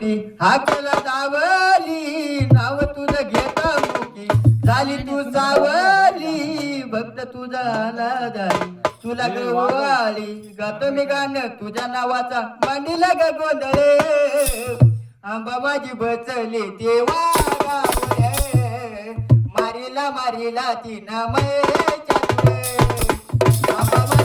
स्तुती हाकेला दावली नाव तुझं घेता मुकी झाली तू सावली भक्त तुझा आला झाली तुला गवाळी गातो मी गाणं तुझ्या नावाचा मांडीला ग गोंधळे आंबा माझी बचली तेव्हा मारीला मारीला ती ना आंबा